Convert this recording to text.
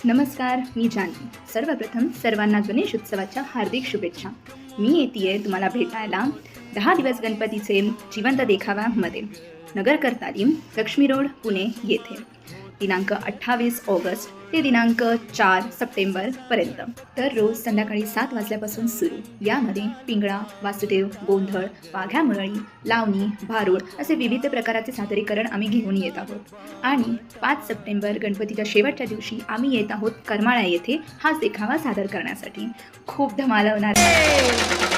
नमस्कार, मी जानवी. सर्वप्रथम सर्वांना गणेश उत्सवाच्या हार्दिक शुभेच्छा. मी येते तुम्हाला भेटायला 10 दिवस गणपतीचे जिवंत देखाव्यामध्ये नगर तालीम, लक्ष्मी रोड, पुणे येथे दिनांक 28 ऑगस्ट ते दिनांक 4 सप्टेंबरपर्यंत. दररोज संध्याकाळी 7 वाजल्यापासून सुरू. यामध्ये पिंगळा, वासुदेव, गोंधळ, वाघ्यामुरळी, लावणी, भारुड असे विविध प्रकाराचे सादरीकरण आम्ही घेऊन येत आहोत. आणि 5 सप्टेंबर गणपतीच्या शेवटच्या दिवशी आम्ही येत आहोत करमाळा येथे हाच देखावा सादर करण्यासाठी. खूप धमाल होणार आहे.